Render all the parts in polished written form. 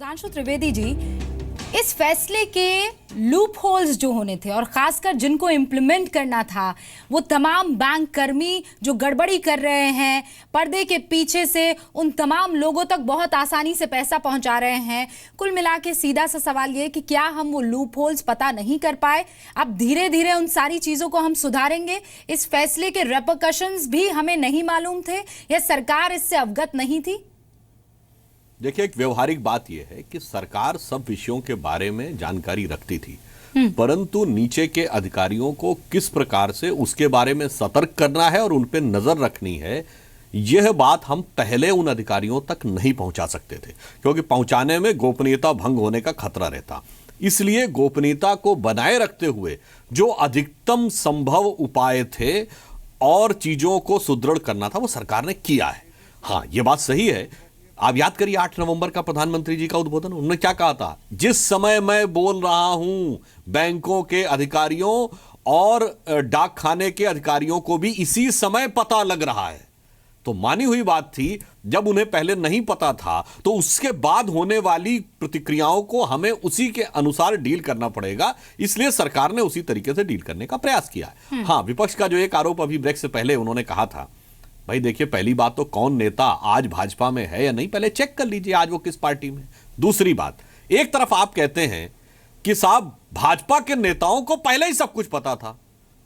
सुधांशु त्रिवेदी जी, इस फैसले के लूप होल्स जो होने थे और खासकर जिनको इम्प्लीमेंट करना था, वो तमाम बैंक कर्मी जो गड़बड़ी कर रहे हैं, पर्दे के पीछे से उन तमाम लोगों तक बहुत आसानी से पैसा पहुंचा रहे हैं। कुल मिला के सीधा सा सवाल ये कि क्या हम वो लूप होल्स पता नहीं कर पाए? अब धीरे धीरे उन सारी चीजों को हम सुधारेंगे। इस फैसले के रेपरकशंस भी हमें नहीं मालूम थे या सरकार इससे अवगत नहीं थी? देखिए, एक व्यवहारिक बात यह है कि सरकार सब विषयों के बारे में जानकारी रखती थी, परंतु नीचे के अधिकारियों को किस प्रकार से उसके बारे में सतर्क करना है और उन पर नजर रखनी है, यह बात हम पहले उन अधिकारियों तक नहीं पहुंचा सकते थे, क्योंकि पहुंचाने में गोपनीयता भंग होने का खतरा रहता। इसलिए गोपनीयता को बनाए रखते हुए जो अधिकतम संभव उपाय थे और चीजों को सुदृढ़ करना था, वो सरकार ने किया है। हाँ, यह बात सही है। आप याद करिए 8 नवंबर का प्रधानमंत्री जी का उद्बोधन, उन्होंने क्या कहा था? जिस समय मैं बोल रहा हूं, बैंकों के अधिकारियों और डाक खाने के अधिकारियों को भी इसी समय पता लग रहा है। तो मानी हुई बात थी, जब उन्हें पहले नहीं पता था तो उसके बाद होने वाली प्रतिक्रियाओं को हमें उसी के अनुसार डील करना पड़ेगा। इसलिए सरकार ने उसी तरीके से डील करने का प्रयास किया है। हाँ, विपक्ष का जो एक आरोप अभी ब्रेक से पहले उन्होंने कहा था, भाई देखिए, पहली बात तो कौन नेता आज भाजपा में है या नहीं, पहले चेक कर लीजिए आज वो किस पार्टी में। दूसरी बात, एक तरफ आप कहते हैं कि साहब भाजपा के नेताओं को पहले ही सब कुछ पता था,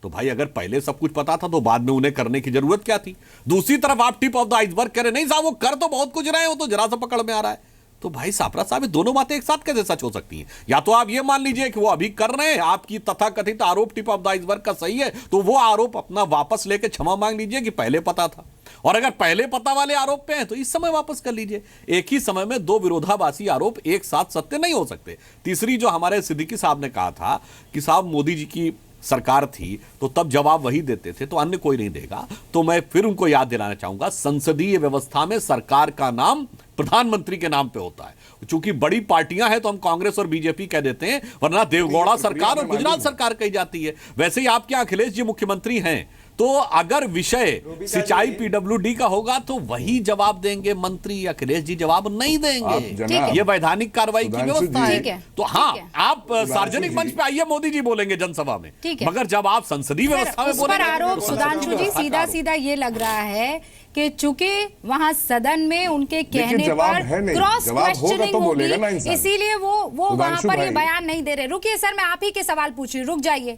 तो भाई अगर पहले सब कुछ पता था तो बाद में उन्हें करने की जरूरत क्या थी? दूसरी तरफ आप टिप ऑफ द आइसबर्ग कह रहे नहीं साहब वो कर तो बहुत कुछ रहे हैं, वो तो जरा सा पकड़ में आ रहा है। तो भाई सापरा साहब, ये दोनों बातें एक साथ कैसे सच हो सकती हैं? या तो आप ये मान लीजिए कि वो अभी कर रहे हैं, आपकी तथाकथित आरोप टिप ऑफ द आइसबर्ग का सही है, तो वो आरोप अपना वापस लेके क्षमा मांग लीजिए कि पहले पता था, और अगर पहले पता वाले आरोप पे हैं तो इस समय वापस कर लीजिए। एक ही समय में दो विरोधाभासी आरोप एक साथ सत्य नहीं हो सकते। तीसरी, जो हमारे सिद्दीकी साहब ने कहा था कि साहब मोदी जी की सरकार थी तो तब जवाब वही देते थे, तो अन्य कोई नहीं देगा, तो मैं फिर उनको याद दिलाना चाहूंगा, संसदीय व्यवस्था में सरकार का नाम प्रधानमंत्री के नाम पे होता है। चूंकि बड़ी पार्टियां हैं तो हम कांग्रेस और बीजेपी कह देते हैं, वरना देवगौड़ा सरकार और गुजरात सरकार कही जाती है। वैसे ही आपके अखिलेश जी मुख्यमंत्री हैं, तो अगर विषय सिंचाई पीडब्ल्यूडी का होगा तो वही जवाब देंगे मंत्री, अखिलेश जी जवाब नहीं देंगे। ये वैधानिक कार्रवाई की व्यवस्था है। तो हाँ, आप सार्वजनिक मंच पे आइए, मोदी जी बोलेंगे जनसभा में, मगर जब आप संसदीय व्यवस्था में बोलेंगे। आरोप सुधांशु जी सीधा सीधा ये लग रहा है कि चूंकि वहां सदन में उनके कहने पर क्रॉस क्वेश्चनिंग होगी, इसीलिए वो वहां पर ये बयान नहीं दे रहे। रुकिए सर, मैं आप ही के सवाल पूछ रही हूँ, रुक जाइए,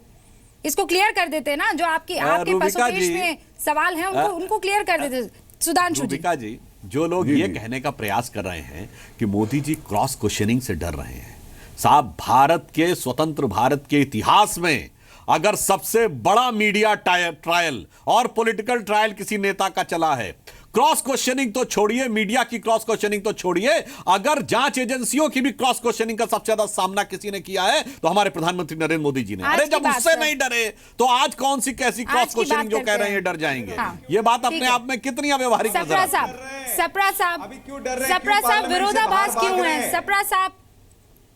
इसको क्लियर कर देते ना, जो आपके पसोपेश में सवाल हैं उनको क्लियर कर देते। सुधांशु जी, जो लोग ये कहने का प्रयास कर रहे हैं कि मोदी जी क्रॉस क्वेश्चनिंग से डर रहे हैं, साहब भारत के स्वतंत्र भारत के इतिहास में अगर सबसे बड़ा मीडिया ट्रायल और पॉलिटिकल ट्रायल किसी नेता का चला है, क्रॉस क्वेश्चनिंग तो छोड़िए, मीडिया की क्रॉस क्वेश्चनिंग तो छोड़िए, अगर जांच एजेंसियों की भी क्रॉस क्वेश्चनिंग का सबसे ज्यादा सामना किसी ने किया है तो हमारे प्रधानमंत्री नरेंद्र मोदी जी ने। अरे जब उससे नहीं डरे तो आज कौन सी कैसी क्रॉस क्वेश्चनिंग जो कह रहे हैं डर जाएंगे? हाँ, ये बात अपने आप में कितनी अव्यवहारिक नजर आती है। सप्रा साहब विरोधाभास क्यों है? सप्रा साहब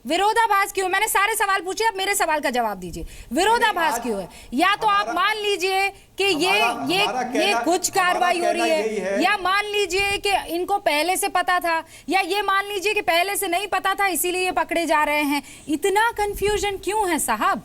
विरोधाभास क्यों? मैंने सारे सवाल पूछे, अब मेरे सवाल का जवाब दीजिए। विरोधाभास क्यों है? या तो आप मान लीजिए कि ये कुछ कार्रवाई हो रही है, या मान लीजिए कि इनको पहले से पता था, या ये मान लीजिए कि पहले से नहीं पता था इसीलिए ये पकड़े जा रहे हैं। इतना कंफ्यूजन क्यों है साहब?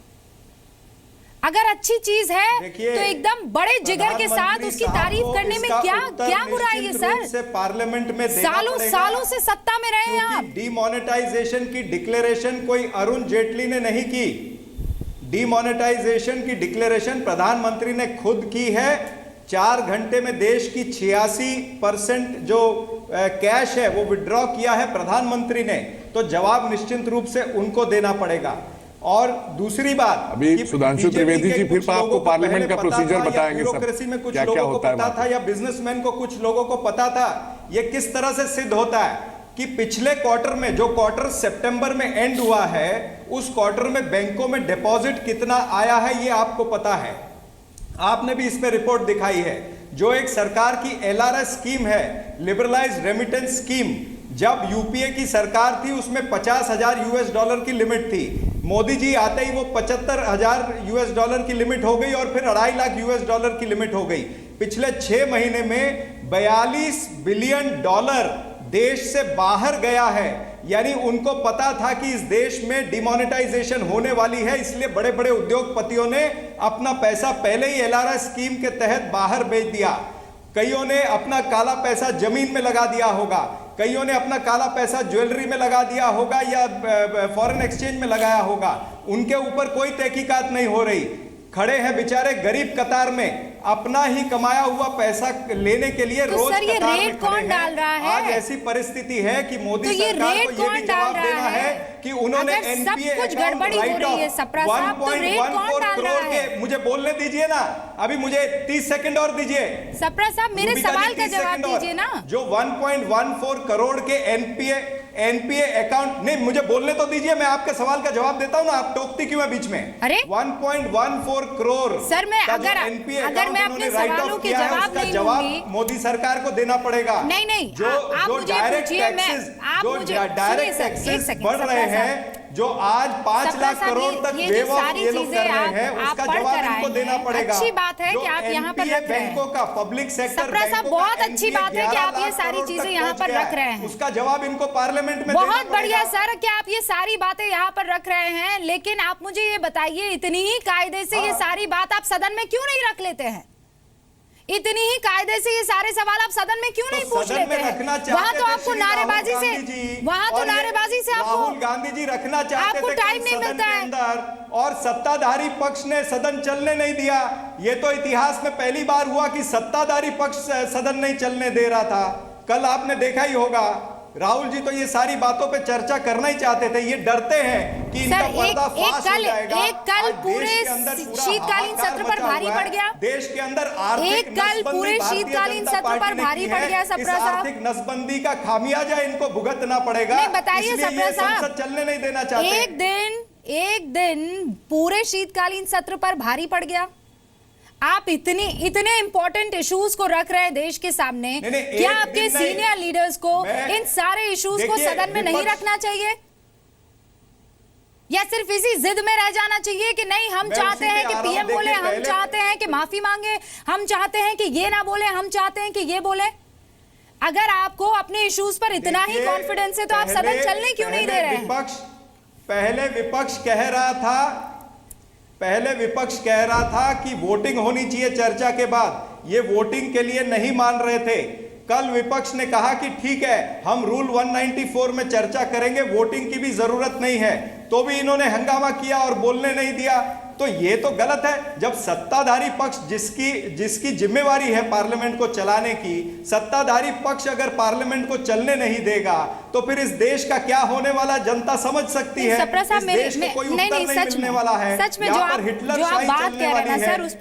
अगर अच्छी चीज है तो एकदम बड़े जिगर के साथ उसकी तारीफ करने में क्या बुराई है सर? पार्लियामेंट में सालों से सत्ता में रहे हैं आप। डीमोनेटाइजेशन की डिक्लेरेशन कोई अरुण जेटली ने नहीं की, डीमोनेटाइजेशन की डिक्लेरेशन प्रधानमंत्री ने खुद की है। 4 घंटे में देश की 86% जो कैश है वो विड्रॉ किया है प्रधानमंत्री ने, तो जवाब निश्चित रूप से उनको देना पड़ेगा। और दूसरी बात, अभी सुधांशु त्रिवेदी जी फिर आपको पार्लियामेंट का प्रोसीजर बताएंगे। ब्यूरोक्रेसी में कुछ लोगों को पता था या बिजनेसमैन को कुछ लोगों को पता था। ये किस तरह से सिद्ध होता है कि पिछले क्वार्टर में, जो क्वार्टर सितंबर में एंड हुआ है, उस क्वार्टर में बैंकों में डिपॉजिट कितना आया है ये आपको पता है। आपने भी इस पे रिपोर्ट दिखाई है। जो एक सरकार की LRS स्कीम है, लिबरलाइज्ड रेमिटेंस स्कीम, जब यूपीए की सरकार थी उसमें $50,000 की लिमिट थी। मोदी जी आते ही वो $75,000 की लिमिट हो गई और फिर $2.5 लाख की लिमिट हो गई। पिछले 6 महीने में $42 बिलियन देश से बाहर गया है, यानी उनको पता था कि इस देश में डिमोनेटाइजेशन होने वाली है, इसलिए बड़े बड़े उद्योगपतियों ने अपना पैसा पहले ही एलआरएस स्कीम के तहत बाहर भेज दिया। कईयों ने अपना काला पैसा जमीन में लगा दिया होगा, कईयों ने अपना काला पैसा ज्वेलरी में लगा दिया होगा या फॉरेन एक्सचेंज में लगाया होगा। उनके ऊपर कोई तहकीकात नहीं हो रही। खड़े हैं बेचारे गरीब कतार में, अपना ही कमाया हुआ पैसा लेने के लिए तो रोज सर, ये कतार में रेट खड़े कौन हैं। डाल रहा है? आज ऐसी परिस्थिति है कि मोदी तो ये सरकार रेट को ये कौन भी डाल जवाब रहा देना है? है कि उन्होंने अगर सब एनपीए कुछ गड़बड़ी हो रही है सप्रा साहब, तो रेट कौन डाल रहा है? मुझे बोलने दीजिए ना, अभी मुझे 30 सेकंड और दीजिए। सप्रा साहब, मेरे रूबिका जी, सवाल का 30 जवाब सेकंड और। दीजिए ना। जो 1.14 करोड़ के एनपीए अकाउंट, नहीं मुझे बोलने तो दीजिए, मैं आपके सवाल का जवाब देता हूं ना, आप टोकती क्यों है बीच में? अरे 1.14 करोड़ सर, मैं का जो अगर NPA मैं अकाउंट अपने इन्होंने write off सवालों के किया है, जवाब उसका नहीं जवाब दूंगी। मोदी सरकार को देना पड़ेगा। नहीं, जो आप जो मुझे डायरेक्ट पूछिए, टैक्सेस, आप जो मुझे डायरेक्ट सुनिए सर, एक टैक्सेस सेकंड, बढ़ रहे सप्रा हैं, जो आज 5 सप्रा लाख साहब, करोड़ तक ये जो वेव ऑफ सारी ये लोग चीजें कर रहे हैं, आप उसका पढ़ जवाब कर इनको आए देना हैं। पड़ेगा। अच्छी बात है जो कि आप यहाँ पर NPA रख रहे हैं। बैंकों का, पब्लिक सेक्टर सप्रा साहब, बैंकों का बहुत अच्छी NPA बात है कि आप ये 11 सारी लाख चीजें करोड़ यहाँ तक पर पहुंच रख गया रहे है। हैं। उसका जवाब इनको पार्लियामेंट में बहुत बढ़िया सर कि आप ये सारी बातें यहाँ पर रख रहे हैं, लेकिन आप मुझे ये बताइए, इतनी ही कायदे से ये सारी बात आप सदन में क्यों नहीं रख लेते हैं? इतनी ही कायदे से ये सारे सवाल आप सदन में क्यों नहीं पूछ लेते हैं? वहां तो आपको नारेबाजी से, वहां तो नारेबाजी से आपको, राहुल गांधी जी रखना चाहते आपको थे टाइम नहीं सदन मिलता के है। अंदर, और सत्ताधारी पक्ष ने सदन चलने नहीं दिया। ये तो इतिहास में पहली बार हुआ कि सत्ताधारी पक्ष सदन नहीं चलने दे रहा था। कल आपने देखा ही होगा, राहुल जी तो ये सारी बातों पे चर्चा करना ही चाहते थे, ये डरते हैं कि इनका पर्दा फाश हो जाएगा। एक कल आज पूरे देश के अंदर पूरा शीतकालीन हाहाकार सत्र पर मचा भारी हुआ पड़ है। गया। देश के अंदर आर्थिक एक कल नसबंदी पूरे भारतीय शीतकालीन जनता सत्र पर पार्टी ने भारी की पड़ है। गया इस सप्रा साहब। आर्थिक नसबंदी का खामियाजा इनको भुगतना पड़ेगा। नहीं, बताइए इसलिए सप्रा ये साहब, संसद चलने नहीं देना चाहते। एक दिन पूरे शीतकालीन सत्र पर भारी पड़ गया। आप इतने इंपॉर्टेंट इश्यूज को रख रहे हैं देश के सामने, क्या आपके सीनियर लीडर्स को इन सारे इश्यूज को सदन में नहीं रखना चाहिए, या सिर्फ इसी जिद में रह जाना चाहिए कि नहीं, हम चाहते हैं कि पीएम बोले, हम चाहते हैं कि माफी मांगे, हम चाहते हैं कि ये ना बोले, हम चाहते हैं कि ये बोले? अगर आपको अपने इश्यूज पर इतना ही कॉन्फिडेंस है तो आप सदन चलने क्यों नहीं दे रहे हैं? पहले विपक्ष कह रहा था कि वोटिंग होनी चाहिए चर्चा के बाद, ये वोटिंग के लिए नहीं मान रहे थे। कल विपक्ष ने कहा कि ठीक है, हम रूल 194 में चर्चा करेंगे, वोटिंग की भी जरूरत नहीं है, तो भी इन्होंने हंगामा किया और बोलने नहीं दिया। तो ये तो गलत है। जब सत्ताधारी पक्ष जिसकी जिम्मेवारी है पार्लियामेंट को चलाने की, सत्ताधारी पक्ष अगर पार्लियामेंट को चलने नहीं देगा तो फिर इस देश का क्या होने वाला जनता समझ सकती है। सप्रा साहब, इस देश को कोई उत्तर नहीं मिलने वाला है। सच में जो आप बात कह रहे हैं ना सर, उस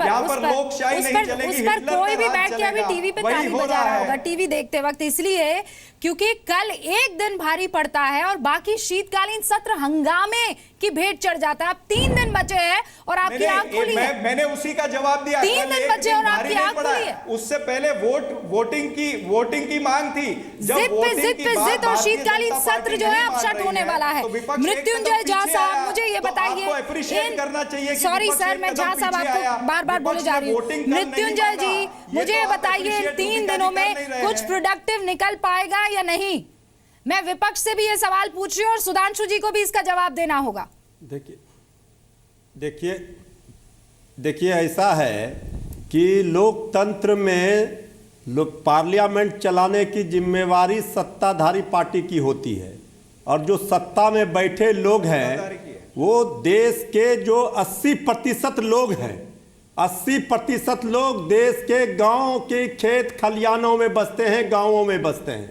पर कोई भी बैठ के अभी टीवी पे ताली बजा रहा होगा, टीवी देखते वक्त, इसलिए क्योंकि कल एक दिन भारी पड़ता है और बाकी शीतकालीन सत्र हंगामे की भेंट चढ़ जाता है। अब 3 दिन बचे हैं और आपकी आंख खुली है। मैंने उसी का जवाब दिया। 3 दिन बचे और आपकी आंख खुली है। उससे पहले वोटिंग की मांग थी। जिद पे और शीतकालीन सत्र जो है अब शट होने वाला है। मृत्युंजय झा साहब, मुझे ये बताइए, सॉरी सर, मैं झा साहब आपको बार बार बोले जा रही हूँ। मृत्युंजय जी, मुझे ये बताइए, 3 दिनों में कुछ प्रोडक्टिव निकल पाएगा या नहीं? मैं विपक्ष से भी ये सवाल पूछ रही हूँ और सुधांशु जी को भी इसका जवाब देना होगा। देखिए ऐसा है कि लोकतंत्र में पार्लियामेंट चलाने की जिम्मेवारी सत्ताधारी पार्टी की होती है, और जो सत्ता में बैठे लोग हैं वो देश के जो 80% लोग हैं, 80% लोग देश के गांव के खेत खलियानों में बसते हैं, गांवों में बसते हैं,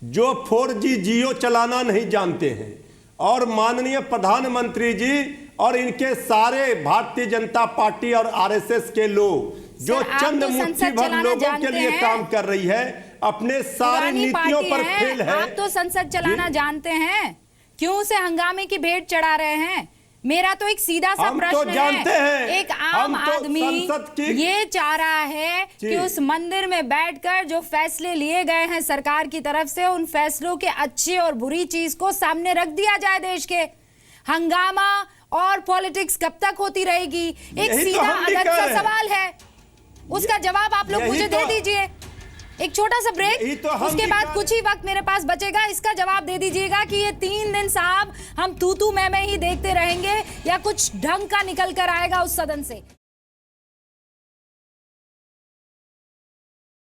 जो 4G जियो चलाना नहीं जानते हैं। और माननीय प्रधानमंत्री जी और इनके सारे भारतीय जनता पार्टी और आरएसएस के लोग जो चंद मुट्ठी भर लोगों के लिए काम कर रही है, अपने सारी नीतियों पर फेल है। आप तो संसद चलाना जानते हैं, क्यों उसे हंगामे की भेंट चढ़ा रहे हैं? मेरा तो एक सीधा सा प्रश्न है, एक आम आदमी ये चाह रहा है कि उस मंदिर में बैठकर जो फैसले लिए गए हैं सरकार की तरफ से, उन फैसलों के अच्छी और बुरी चीज को सामने रख दिया जाए देश के। हंगामा और पॉलिटिक्स कब तक होती रहेगी? एक सीधा अगस्त सा सवाल है, उसका जवाब आप लोग मुझे दे दीजिए। एक छोटा सा ब्रेक, यही तो हम उसके बाद दिखा कुछ ही वक्त मेरे पास बचेगा, इसका जवाब दे दीजिएगा कि ये 3 दिन साहब हम तू तू मैं ही देखते रहेंगे या कुछ ढंग का निकल कर आएगा उस सदन से।